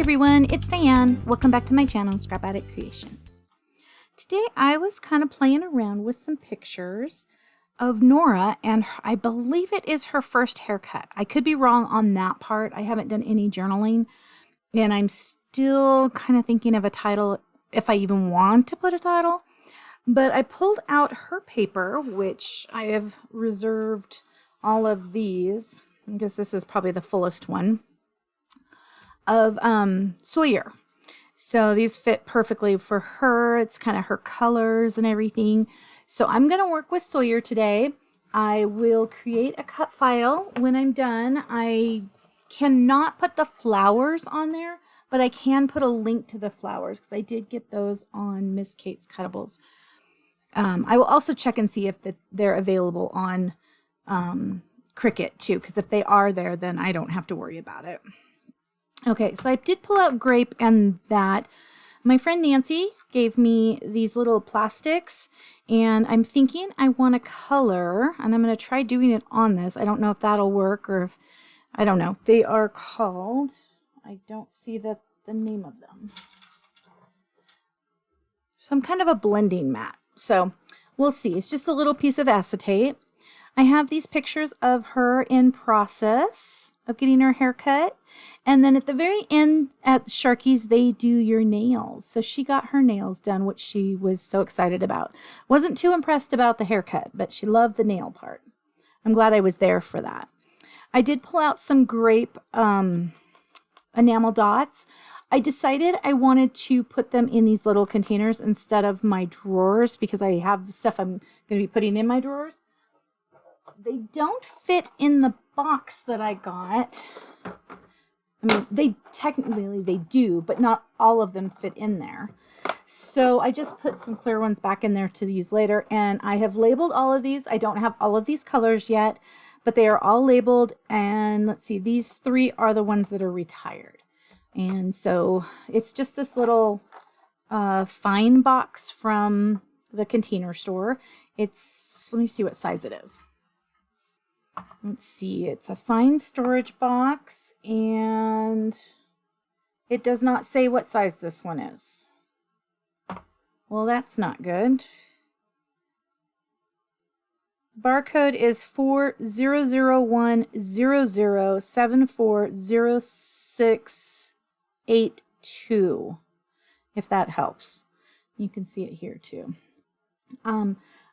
everyone, it's Diane. Welcome back to my channel, Scrap Addict Creations. Today I was kind of playing around with some pictures of Nora, and I believe it is her first haircut. I could be wrong on that part. I haven't done any journaling, and I'm still kind of thinking of a title, if I even want to put a title. But I pulled out her paper, which I have reserved all of these. I guess this is probably the fullest one of Sawyer. So these fit perfectly for her. It's kind of her colors and everything. So I'm going to work with Sawyer today. I will create a cut file when I'm done. I cannot put the flowers on there, but I can put a link to the flowers because I did get those on Miss Kate's Cuttables. I will also check and see if they're available on Cricut too, because if they are there, then I don't have to worry about it. Okay, so I did pull out grape and that. My friend Nancy gave me these little plastics, and I'm thinking I want a color, and I'm going to try doing it on this. I don't know if that'll work or if, I don't know. They are called, I don't see the name of them. Some kind of a blending mat. So we'll see. It's just a little piece of acetate. I have these pictures of her in process of getting her hair cut. And then at the very end at Sharky's, they do your nails. So she got her nails done, which she was so excited about. Wasn't too impressed about the haircut, but she loved the nail part. I'm glad I was there for that. I did pull out some grape enamel dots. I decided I wanted to put them in these little containers instead of my drawers because I have stuff I'm going to be putting in my drawers. They don't fit in the box that I got. I mean, they do, but not all of them fit in there. So I just put some clear ones back in there to use later. And I have labeled all of these. I don't have all of these colors yet, but they are all labeled. And let's see, these three are the ones that are retired. And so it's just this little fine box from the container store. Let me see what size it is. Let's see, it's a fine storage box, and it does not say what size this one is. Well, that's not good. Barcode is 400100740682, if that helps. You can see it here too.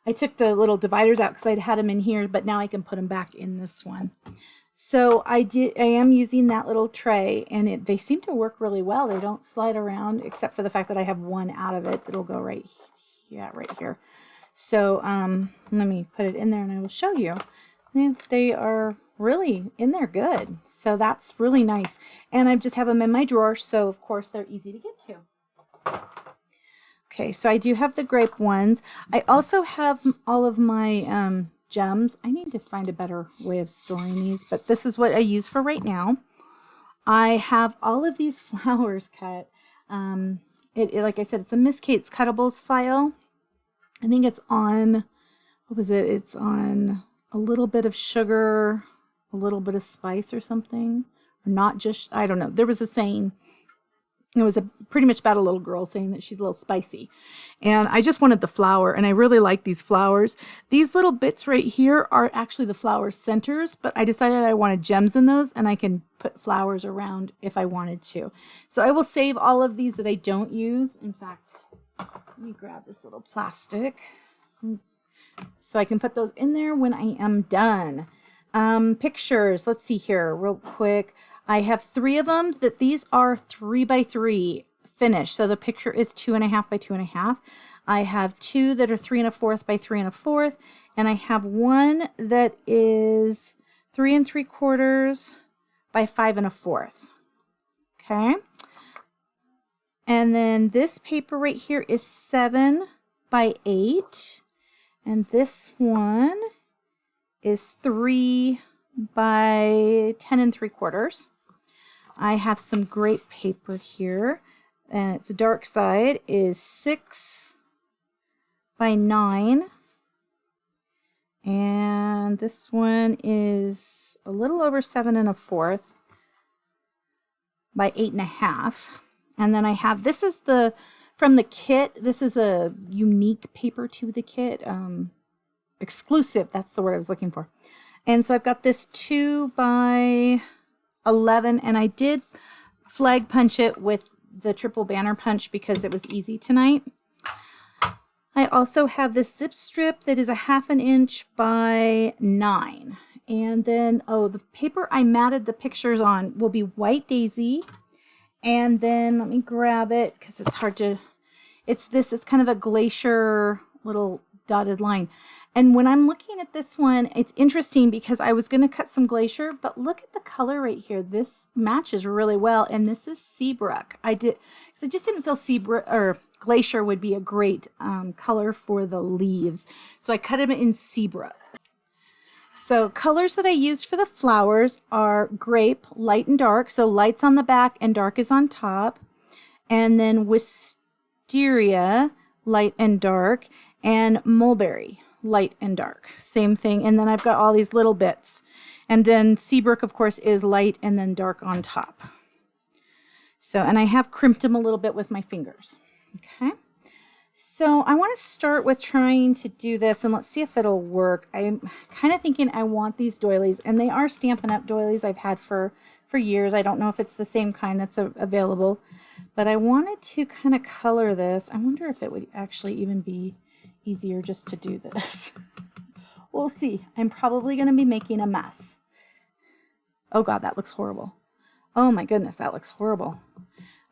I took the little dividers out because I'd had them in here, but now I can put them back in this one. So I am using that little tray, and they seem to work really well. They don't slide around, except for the fact that I have one out of it that'll go right here. So let me put it in there and I will show you. And they are really in there good. So that's really nice. And I just have them in my drawer, so of course they're easy to get to. Okay, so I do have the grape ones. I also have all of my gems. I need to find a better way of storing these, but this is what I use for right now. I have all of these flowers cut. Like I said, it's a Miss Kate's Cuttables file. I think it's on, what was it? It's on a little bit of sugar, a little bit of spice or something. Or not just, I don't know. There was a saying. It was pretty much about a little girl saying that she's a little spicy. And I just wanted the flower, and I really like these flowers. These little bits right here are actually the flower centers, but I decided I wanted gems in those, and I can put flowers around if I wanted to. So I will save all of these that I don't use. In fact, let me grab this little plastic so I can put those in there when I am done. Pictures, let's see here real quick. I have 3 of them that these are 3x3 finished. So the picture is 2.5 by 2.5. I have 2 that are 3 1/4 by 3 1/4. And I have one that is 3 3/4 by 5 1/4. Okay. And then this paper right here is 7 by 8. And this one is 3 by 10 3/4. I have some grape paper here, and its dark side is 6 by 9. And this one is a little over 7 1/4. by 8.5. And then I have, this is from the kit. This is a unique paper to the kit. Exclusive, that's the word I was looking for. And so I've got this 2 by 11, and I did flag punch it with the triple banner punch because it was easy tonight. I also have this zip strip that is a 1/2 inch by 9. And then, the paper I matted the pictures on will be White Daisy. And then let me grab it because it's hard to, it's kind of a Glacier little dotted line. And when I'm looking at this one, it's interesting because I was going to cut some Glacier, but look at the color right here. This matches really well. And this is Seabrook. I just didn't feel Seabrook or Glacier would be a great color for the leaves. So I cut them in Seabrook. So colors that I used for the flowers are Grape, light and dark. So light's on the back and dark is on top. And then Wisteria, light and dark. And Mulberry, light and dark. Same thing. And then I've got all these little bits. And then Seabrook, of course, is light and then dark on top. So, and I have crimped them a little bit with my fingers. Okay. So I want to start with trying to do this, and let's see if it'll work. I'm kind of thinking I want these doilies, and they are Stampin' Up! Doilies I've had for years. I don't know if it's the same kind that's available, but I wanted to kind of color this. I wonder if it would actually even be easier just to do this. We'll see. I'm probably going to be making a mess. Oh God, that looks horrible. Oh my goodness, that looks horrible.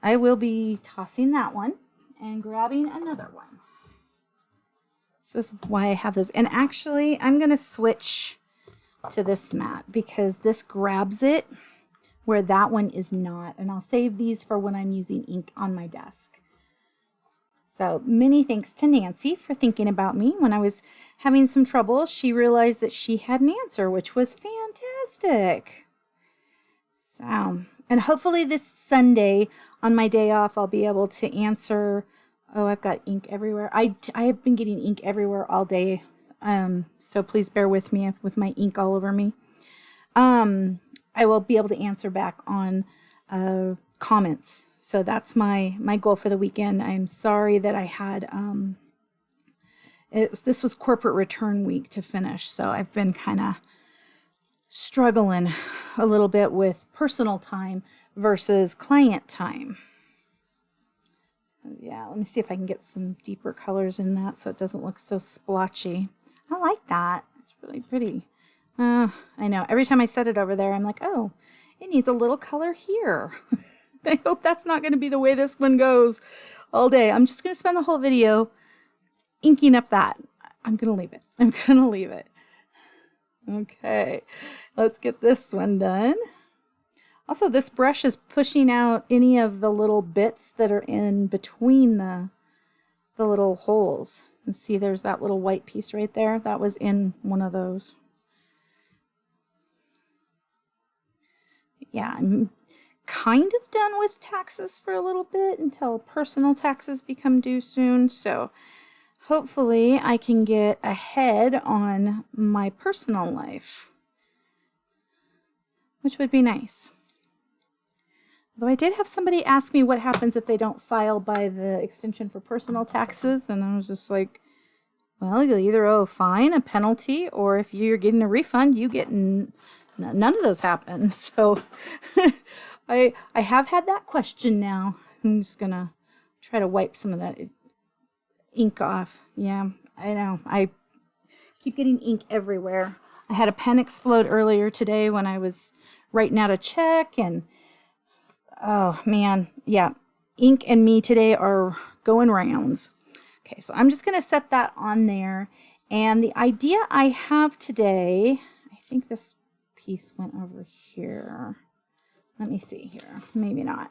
I will be tossing that one and grabbing another one. This is why I have those. And actually, I'm going to switch to this mat because this grabs it where that one is not. And I'll save these for when I'm using ink on my desk. So many thanks to Nancy for thinking about me. When I was having some trouble, she realized that she had an answer, which was fantastic. So, and hopefully this Sunday on my day off, I'll be able to answer. Oh, I've got ink everywhere. I have been getting ink everywhere all day. So please bear with me with my ink all over me. I will be able to answer back on comments. So that's my goal for the weekend. I'm sorry that I had, this was corporate return week to finish. So I've been kind of struggling a little bit with personal time versus client time. Yeah, let me see if I can get some deeper colors in that so it doesn't look so splotchy. I like that. It's really pretty. I know. Every time I set it over there, I'm like, oh, it needs a little color here. I hope that's not going to be the way this one goes all day. I'm just going to spend the whole video inking up that. I'm going to leave it. I'm going to leave it. Okay, let's get this one done. Also, this brush is pushing out any of the little bits that are in between the little holes. And see, there's that little white piece right there. That was in one of those. Yeah, I'm kind of done with taxes for a little bit until personal taxes become due soon. So hopefully I can get ahead on my personal life, which would be nice. Though I did have somebody ask me what happens if they don't file by the extension for personal taxes, and I was just like, well, you'll either owe a fine, a penalty, or if you're getting a refund, you get none of those happen. So I have had that question now. I'm just gonna try to wipe some of that ink off. Yeah, I know. I keep getting ink everywhere. I had a pen explode earlier today when I was writing out a check, and oh man, yeah, ink and me today are going rounds. Okay, so I'm just going to set that on there. And the idea I have today, I think this piece went over here. Let me see here. Maybe not.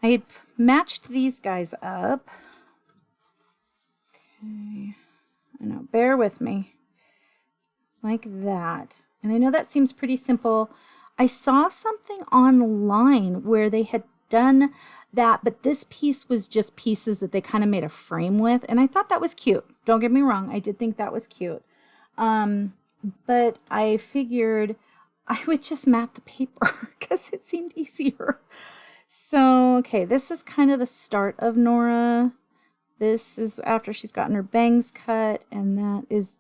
I had matched these guys up. Okay, I know, bear with me. Like that. And I know that seems pretty simple. I saw something online where they had done that, but this piece was just pieces that they kind of made a frame with, and I thought that was cute. Don't get me wrong, I did think that was cute. But I figured I would just mat the paper because it seemed easier. So, okay, this is kind of the start of Nora. This is after she's gotten her bangs cut, and that is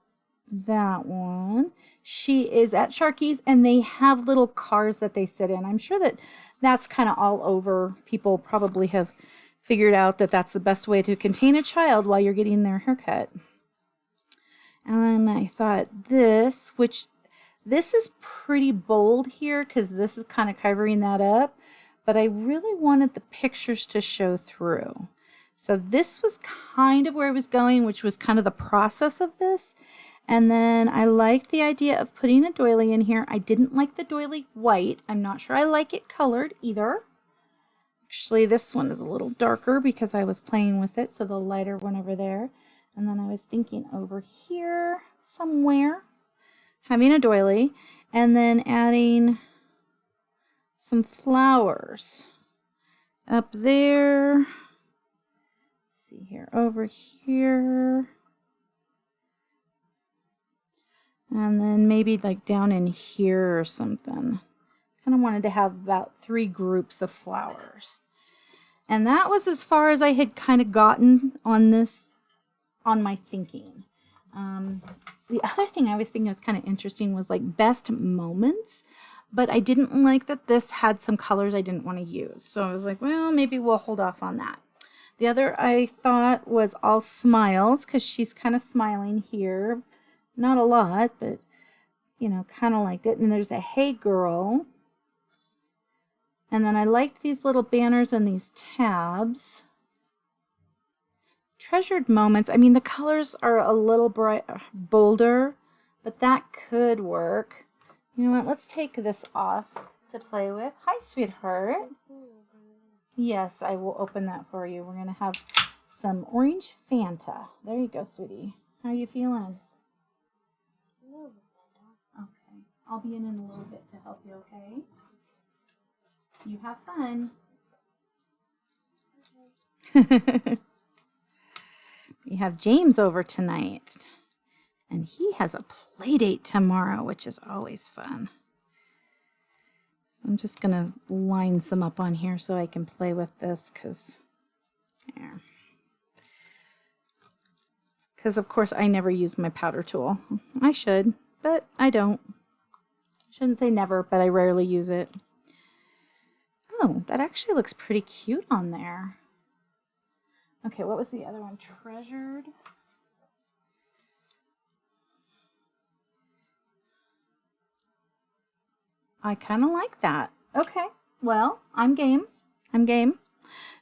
that one. She is at Sharky's, and they have little cars that they sit in. I'm sure that that's kind of all over. People probably have figured out that that's the best way to contain a child while you're getting their haircut. And I thought this is pretty bold here because this is kind of covering that up, but I really wanted the pictures to show through. So this was kind of where I was going, which was kind of the process of this. And then I liked the idea of putting a doily in here. I didn't like the doily white. I'm not sure I like it colored either. Actually, this one is a little darker because I was playing with it, so the lighter one over there. And then I was thinking over here somewhere, having a doily, and then adding some flowers up there. Let's see here, over here. And then maybe like down in here or something. Kind of wanted to have about 3 groups of flowers. And that was as far as I had kind of gotten on this, on my thinking. The other thing I was thinking was kind of interesting was like best moments, but I didn't like that this had some colors I didn't want to use. So I was like, well, maybe we'll hold off on that. The other I thought was all smiles because she's kind of smiling here. Not a lot, but, you know, kind of liked it. And there's a hey girl. And then I liked these little banners and these tabs. Treasured moments. I mean, the colors are a little bolder, but that could work. You know what? Let's take this off to play with. Hi, sweetheart. Yes, I will open that for you. We're going to have some orange Fanta. There you go, sweetie. How are you feeling? Okay. I'll be in a little bit to help you, okay? You have fun. Okay. We have James over tonight, and he has a play date tomorrow, which is always fun. So I'm just going to line some up on here so I can play with this because of course I never use my powder tool. I should, but I don't. Shouldn't say never, but I rarely use it. Oh, that actually looks pretty cute on there. Okay, what was the other one? Treasured. I kind of like that. Okay, well, I'm game. I'm game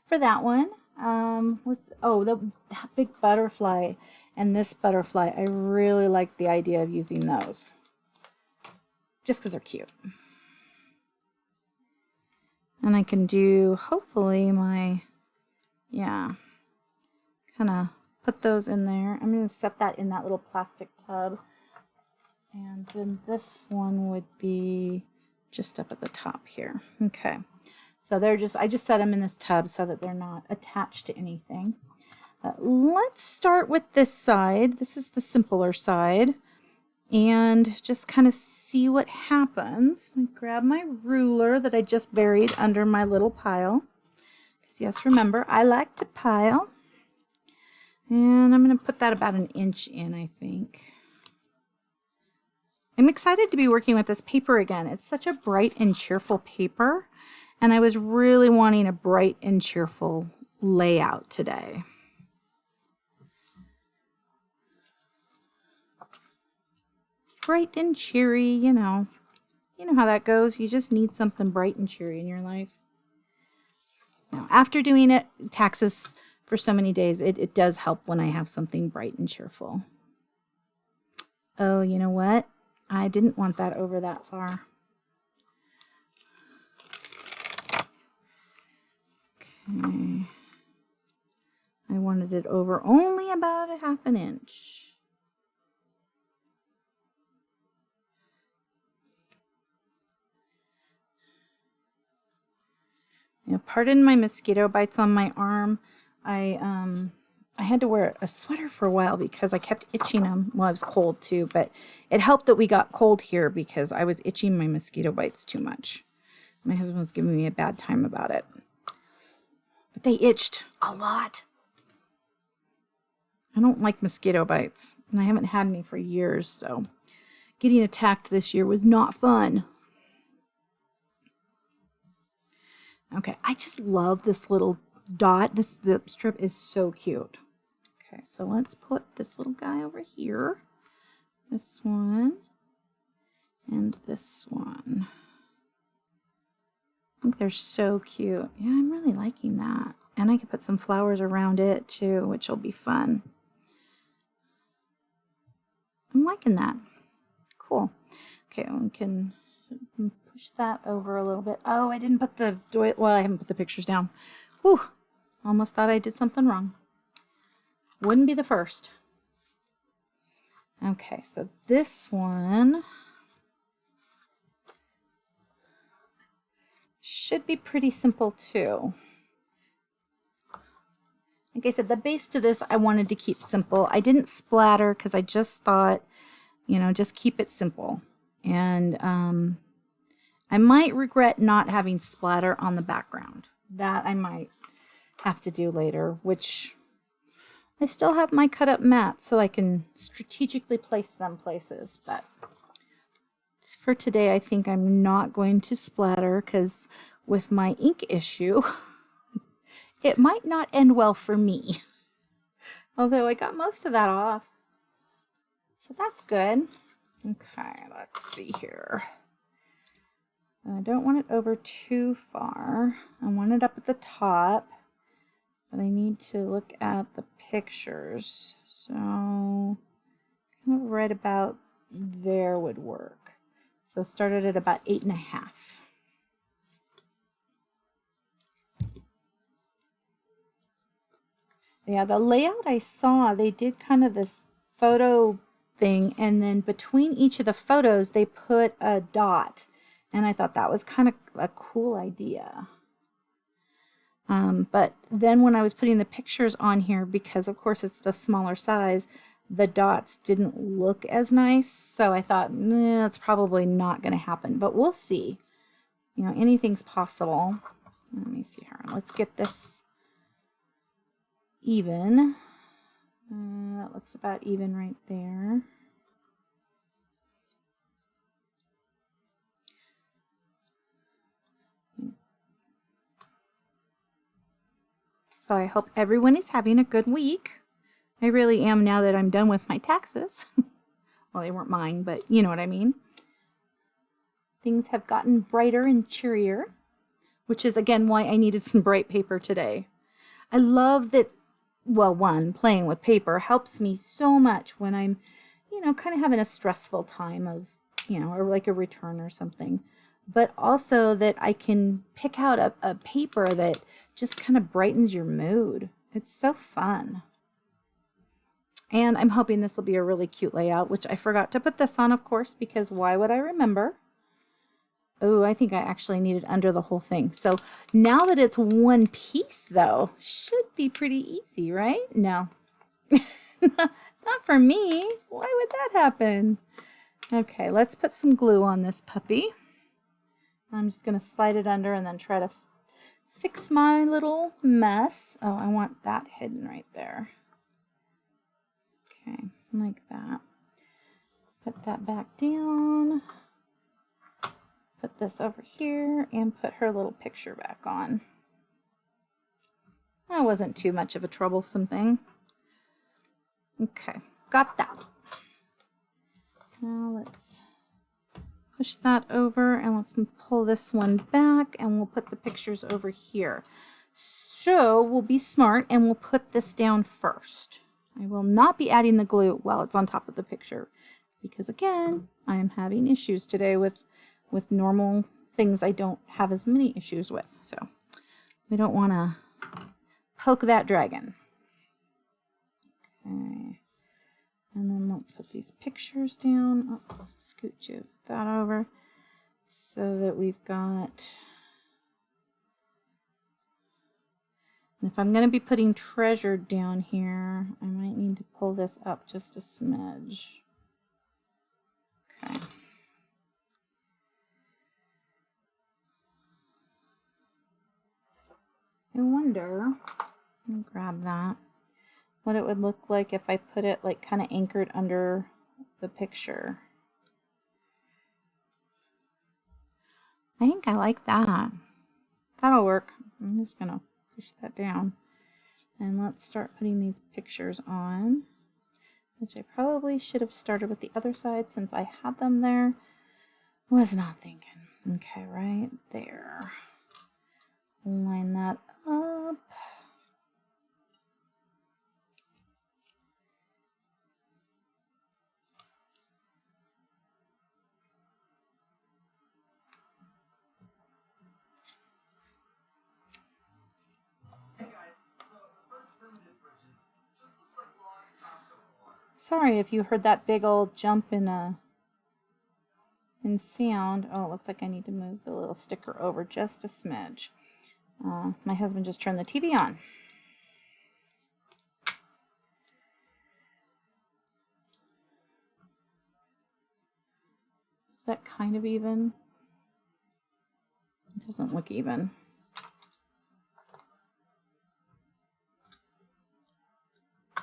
for that one. That big butterfly and this butterfly. I really like the idea of using those. Just because they're cute. And I can do, hopefully, kind of put those in there. I'm going to set that in that little plastic tub. And then this one would be just up at the top here. Okay. So I just set them in this tub so that they're not attached to anything. Let's start with this side. This is the simpler side. And just kind of see what happens. I grab my ruler that I just buried under my little pile. Because yes, remember, I like to pile. And I'm going to put that about 1 inch in, I think. I'm excited to be working with this paper again. It's such a bright and cheerful paper. And I was really wanting a bright and cheerful layout today. Bright and cheery, you know how that goes. You just need something bright and cheery in your life. Now, after doing taxes for so many days, it does help when I have something bright and cheerful. Oh, you know what? I didn't want that over that far. Okay. I wanted it over only about 1/2 inch. Pardon my mosquito bites on my arm. I I had to wear a sweater for a while because I kept itching them. Well, I was cold too, but it helped that we got cold here because I was itching my mosquito bites too much. My husband was giving me a bad time about it. But they itched a lot. I don't like mosquito bites, and I haven't had any for years, so getting attacked this year was not fun. Okay, I just love this little dot. This zip strip is so cute. Okay, so let's put this little guy over here. This one. And this one. I think they're so cute. Yeah, I'm really liking that. And I could put some flowers around it too, which will be fun. I'm liking that. Cool. Okay, we can push that over a little bit. Oh, I didn't put the Doily. Well, I haven't put the pictures down. Whew. Almost thought I did something wrong. Wouldn't be the first. Okay, so this one should be pretty simple too. Like I said, the base to this I wanted to keep simple. I didn't splatter because I just thought, you know, just keep it simple. And I might regret not having splatter on the background. That I might have to do later, which I still have my cut up mats so I can strategically place them places. But for today, I think I'm not going to splatter because with my ink issue, it might not end well for me. Although I got most of that off. So that's good. Okay, let's see here. I don't want it over too far. I want it up at the top. But I need to look at the pictures. So kind of right about there would work. So started at about 8.5. Yeah, the layout I saw, they did kind of this photo thing, and then between each of the photos, they put a dot. And I thought that was kind of a cool idea. But then when I was putting the pictures on here, because of course it's the smaller size, the dots didn't look as nice. So I thought, nah, that's probably not going to happen, but we'll see. You know, anything's possible. Let me see here. Let's get this even. That looks about even right there. So I hope everyone is having a good week. I really am now that I'm done with my taxes. Well, they weren't mine, but you know what I mean. Things have gotten brighter and cheerier, which is again why I needed some bright paper today. I love that, well, one, playing with paper helps me so much when I'm, you know, kind of having a stressful time of, you know, or like a return or something. But also that I can pick out a paper that just kind of brightens your mood. It's so fun. And I'm hoping this will be a really cute layout, which I forgot to put this on, of course, because why would I remember? Oh, I think I actually need it under the whole thing. So now that it's one piece, though, should be pretty easy, right? No, not for me. Why would that happen? Okay, let's put some glue on this puppy. I'm just going to slide it under and then try to fix my little mess. Oh, I want that hidden right there. Okay, like that. Put that back down. Put this over here and put her little picture back on. That wasn't too much of a troublesome thing. Okay, got that. Now let's push that over and let's pull this one back and we'll put the pictures over here. So we'll be smart and we'll put this down first. I will not be adding the glue while it's on top of the picture because again, I am having issues today with normal things I don't have as many issues with. So we don't want to poke that dragon. Okay. And then let's put these pictures down. Oops, scoot that over so that we've got. If I'm going to be putting treasure down here, I might need to pull this up just a smidge. Okay. I wonder, let me grab that, what it would look like if I put it like kind of anchored under the picture. I think I like that. That'll work. I'm just gonna push that down. And let's start putting these pictures on, which I probably should have started with the other side since I had them there. Was not thinking. Okay, right there. Line that up. Sorry if you heard that big old jump in sound. Oh, it looks like I need to move the little sticker over just a smidge. My husband just turned the TV on. Is that kind of even? It doesn't look even.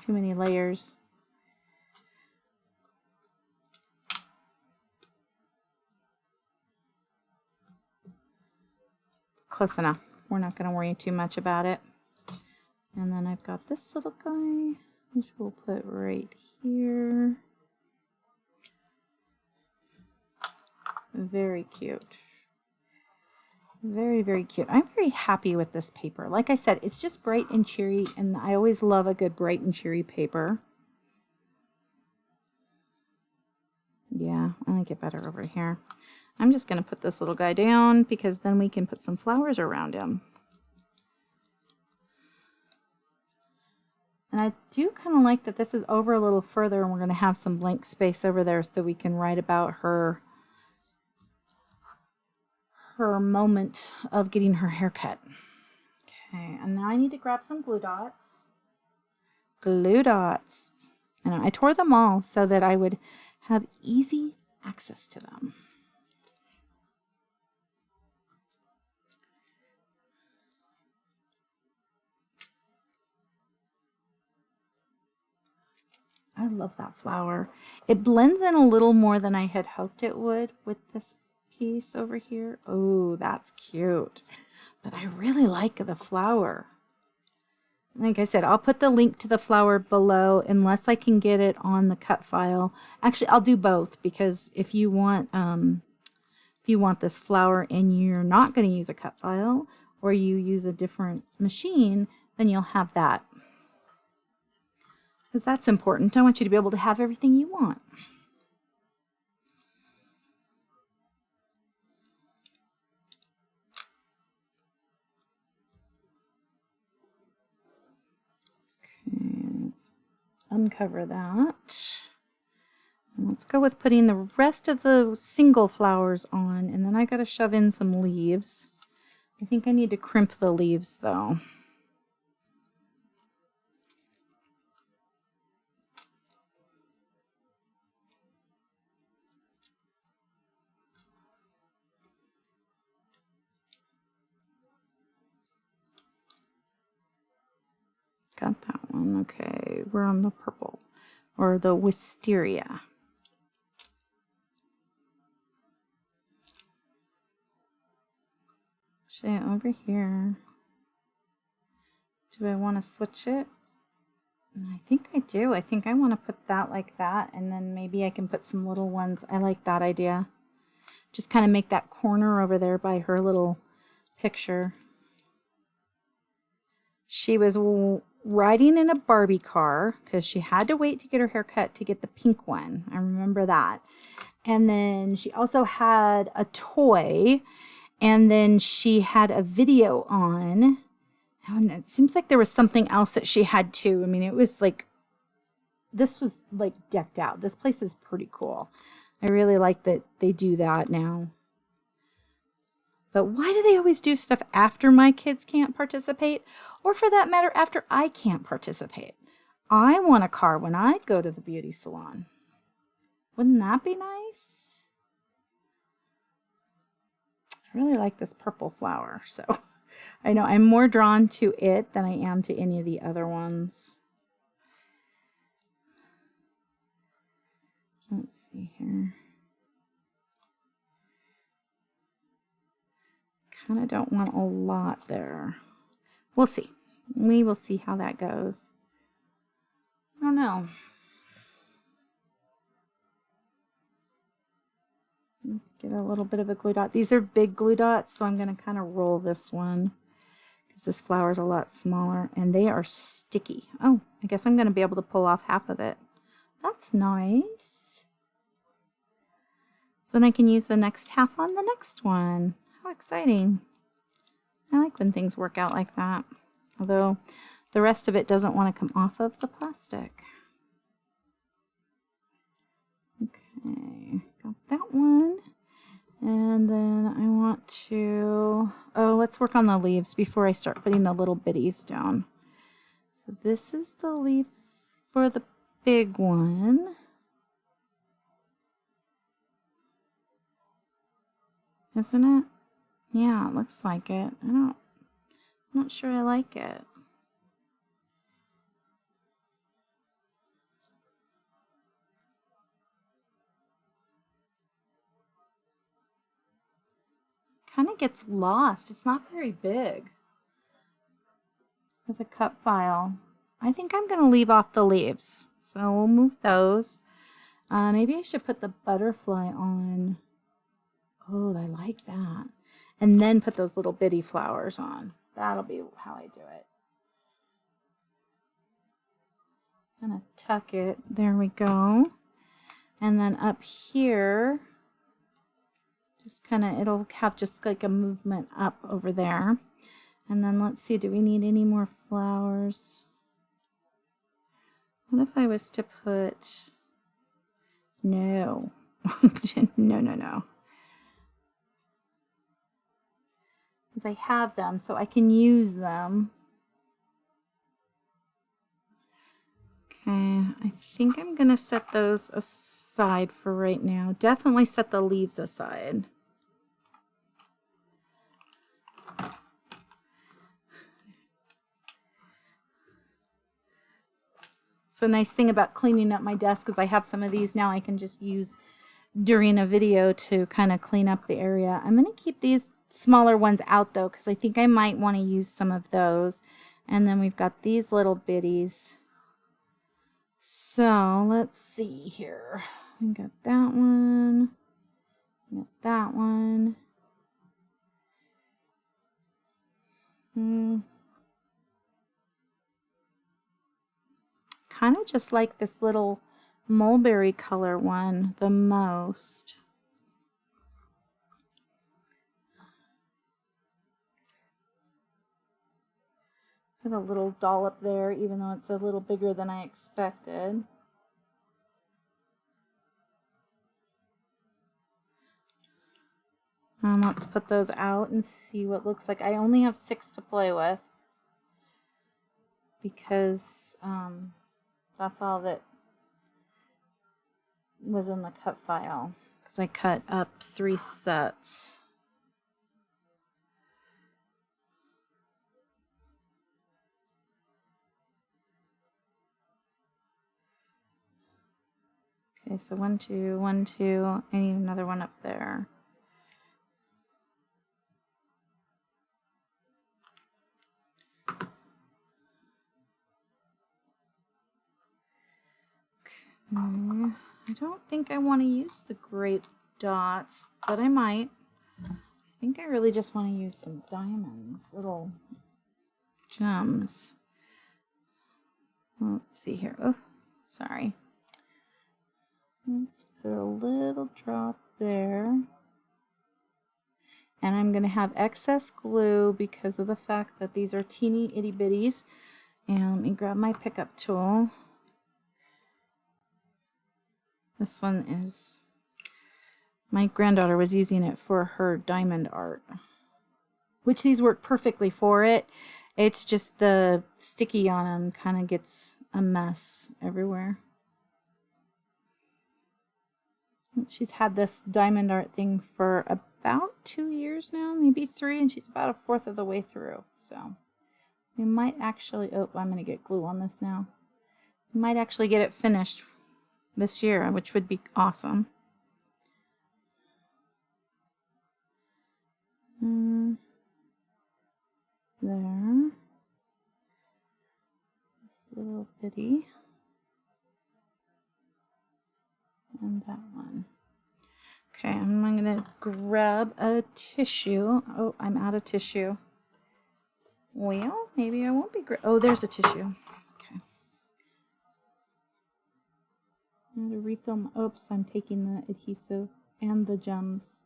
Too many layers. Close enough. We're not going to worry too much about it. And then I've got this little guy, which we'll put right here. Very cute. Very, very cute. I'm very happy with this paper. Like I said, it's just bright and cheery, and I always love a good bright and cheery paper. Yeah, I like it better over here. I'm just going to put this little guy down because then we can put some flowers around him. And I do kind of like that this is over a little further and we're going to have some blank space over there so that we can write about her moment of getting her hair cut. Okay, and now I need to grab some glue dots. Glue dots. And I tore them all so that I would have easy access to them. I love that flower. It blends in a little more than I had hoped it would with this piece over here. Oh, that's cute. But I really like the flower. Like I said, I'll put the link to the flower below unless I can get it on the cut file. Actually, I'll do both because if you want this flower and you're not going to use a cut file or you use a different machine, then you'll have that. Because that's important. I want you to be able to have everything you want. Okay, let's uncover that. And let's go with putting the rest of the single flowers on, and then I got to shove in some leaves. I think I need to crimp the leaves though. Got that one. Okay, we're on the purple or the Wisteria. Actually, over here. Do I want to switch it? I think I do. I think I want to put that like that, and then maybe I can put some little ones. I like that idea. Just kind of make that corner over there by her little picture. She was riding in a Barbie car because she had to wait to get her hair cut to get the pink one. I remember that. And then she also had a toy, and then she had a video on. And it seems like there was something else that she had too. I mean, it was like, this was like decked out. This place is pretty cool. I really like that they do that now. But why do they always do stuff after my kids can't participate? Or for that matter, after I can't participate? I want a car when I go to the beauty salon. Wouldn't that be nice? I really like this purple flower, so I know I'm more drawn to it than I am to any of the other ones. Let's see here. Kind of don't want a lot there. We'll see. We will see how that goes. I don't know. Get a little bit of a glue dot. These are big glue dots, so I'm going to kind of roll this one because this flower is a lot smaller and they are sticky. Oh, I guess I'm going to be able to pull off half of it. That's nice. So then I can use the next half on the next one. How exciting. I like when things work out like that. Although the rest of it doesn't want to come off of the plastic. Okay, got that one. And then I want to, let's work on the leaves before I start putting the little bitties down. So this is the leaf for the big one. Isn't it? Yeah, it looks like it. I'm not sure I like it. Kind of gets lost. It's not very big with a cut file. I think I'm going to leave off the leaves. So we'll move those. Maybe I should put the butterfly on. Oh, I like that. And then put those little bitty flowers on. That'll be how I do it. Gonna tuck it. There we go. And then up here, just kind of, it'll have just like a movement up over there. And then let's see, do we need any more flowers? What if I was to put, no, no. Because I have them, so I can use them. Okay, I think I'm going to set those aside for right now. Definitely set the leaves aside. So nice thing about cleaning up my desk is I have some of these now I can just use during a video to kind of clean up the area. I'm going to keep these smaller ones out though because I think I might want to use some of those. And then we've got these little bitties. So let's see here. We got that one. We got that one. Kind of just like this little mulberry color one the most. Put a little dollop there, even though it's a little bigger than I expected. And let's put those out and see what it looks like. I only have 6 to play with because that's all that was in the cut file. Because I cut up 3 sets. Okay, so 1, 2, 1, 2. I need another one up there. Okay. I don't think I want to use the grape dots, but I might. I think I really just want to use some diamonds, little gems. Let's see here. Oh, sorry. Let's put a little drop there. And I'm going to have excess glue because of the fact that these are teeny itty bitties. And let me grab my pickup tool. This one is, my granddaughter was using it for her diamond art. which these work perfectly for it. It's just the sticky on them kind of gets a mess everywhere. She's had this diamond art thing for about 2 years now, maybe 3, and she's about a fourth of the way through. So we might actually, oh, I'm going to get glue on this now. We might actually get it finished this year, which would be awesome. There. This little bitty. And that one. Okay, I'm going to grab a tissue. Oh, I'm out of tissue. Well, maybe I won't be. Oh, there's a tissue. Okay. I'm going to refill my. Oops, I'm taking the adhesive and the gems.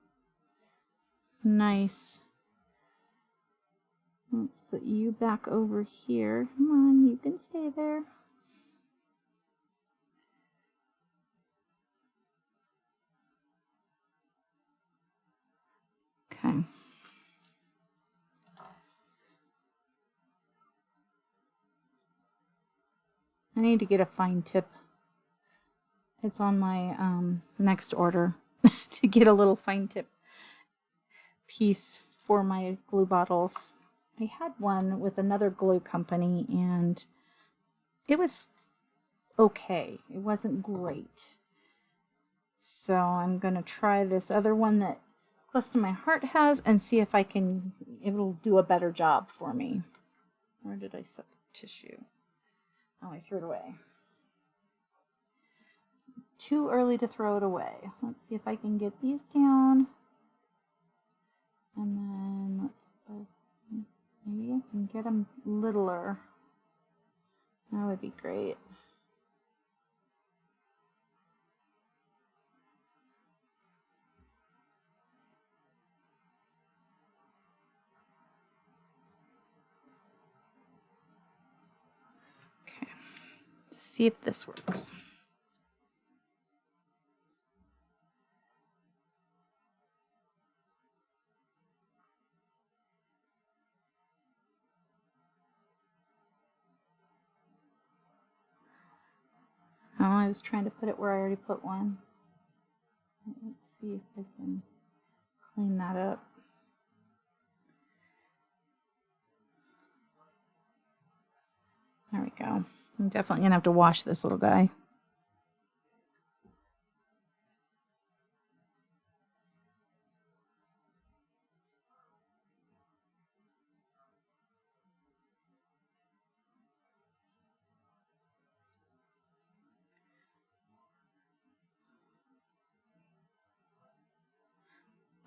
Nice. Let's put you back over here. Come on, you can stay there. Okay. I need to get a fine tip. It's on my next order to get a little fine tip piece for my glue bottles. I had one with another glue company and it was okay. It wasn't great. So I'm going to try this other one that Close to My Heart has and see if it'll do a better job for me. Where did I set the tissue? Oh, I threw it away. Too early to throw it away. Let's see if I can get these down. And then maybe I can get them littler. That would be great. Okay, let's see if this works. Oh, I was trying to put it where I already put one. Let's see if I can clean that up. There we go. I'm definitely going to have to wash this little guy.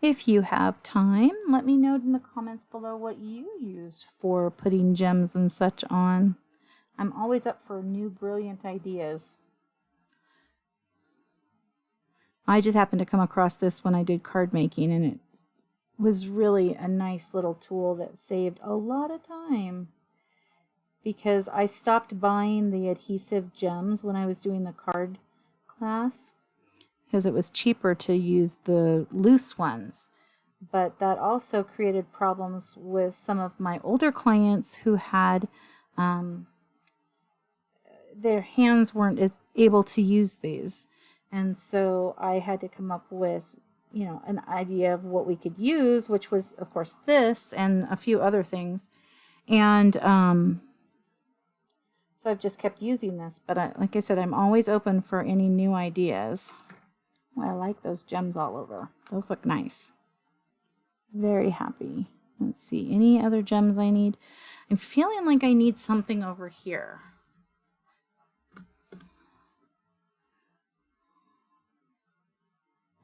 If you have time, let me know in the comments below what you use for putting gems and such on. I'm always up for new brilliant ideas. I just happened to come across this when I did card making, and it was really a nice little tool that saved a lot of time. Because I stopped buying the adhesive gems when I was doing the card class, because it was cheaper to use the loose ones. But that also created problems with some of my older clients who had their hands weren't as able to use these. And so I had to come up with, an idea of what we could use, which was, of course, this and a few other things. And so I've just kept using this. But like I said, I'm always open for any new ideas. Well, I like those gems all over. Those look nice. Very happy. Let's see. Any other gems I need? I'm feeling like I need something over here.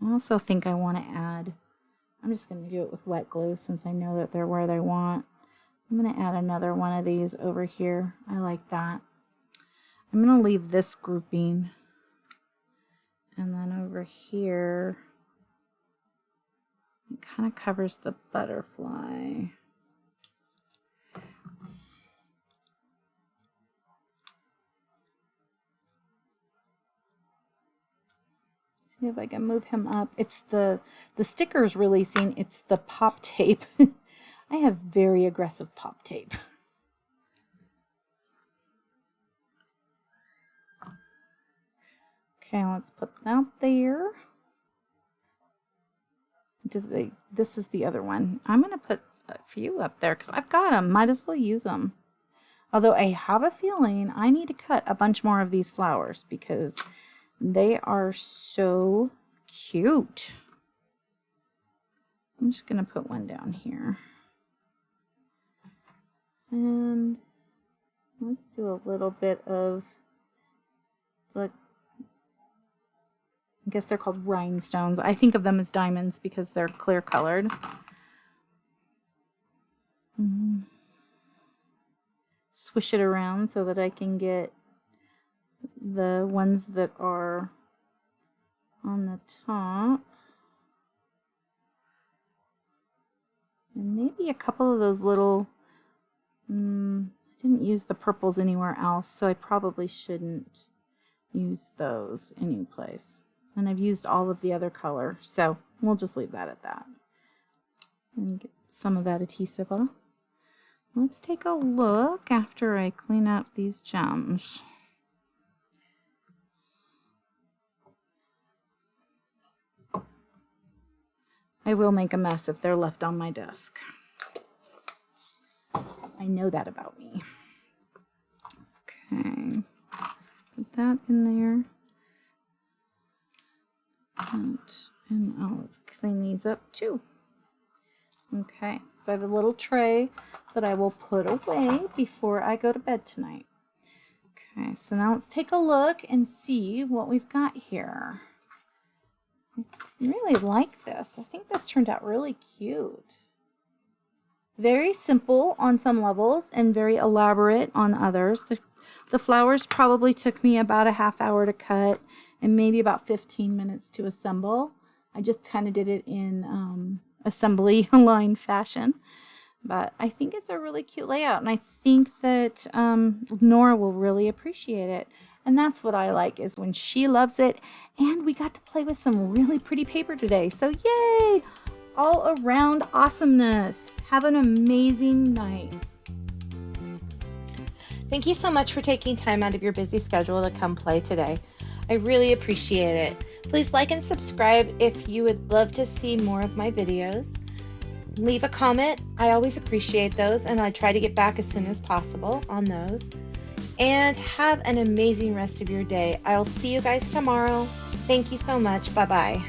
I also think I want to add, I'm just going to do it with wet glue since I know that they're where they want. I'm going to add another one of these over here. I like that. I'm going to leave this grouping. And then over here, it kind of covers the butterfly. See if I can move him up. It's the sticker's releasing. It's the pop tape. I have very aggressive pop tape. Okay, let's put that there. This is the other one. I'm going to put a few up there because I've got them. Might as well use them. Although I have a feeling I need to cut a bunch more of these flowers because they are so cute. I'm just going to put one down here. And let's do a little bit of, look, I guess they're called rhinestones. I think of them as diamonds because they're clear colored. Swish it around so that I can get the ones that are on the top. And maybe a couple of those little, I didn't use the purples anywhere else, so I probably shouldn't use those anyplace. And I've used all of the other color, so we'll just leave that at that. And get some of that adhesive off. Let's take a look after I clean up these gems. I will make a mess if they're left on my desk. I know that about me. Okay, put that in there. And oh, let's clean these up too. Okay, so I have a little tray that I will put away before I go to bed tonight. Okay, so now let's take a look and see what we've got here. I really like this. I think this turned out really cute. Very simple on some levels and very elaborate on others. The flowers probably took me about a half hour to cut and maybe about 15 minutes to assemble. I just kind of did it in assembly line fashion. But I think it's a really cute layout, and I think that Nora will really appreciate it. And that's what I like, is when she loves it. And we got to play with some really pretty paper today. So yay! All around awesomeness. Have an amazing night. Thank you so much for taking time out of your busy schedule to come play today. I really appreciate it. Please like and subscribe if you would love to see more of my videos. Leave a comment. I always appreciate those, and I try to get back as soon as possible on those. And have an amazing rest of your day. I'll see you guys tomorrow. Thank you so much. Bye-bye.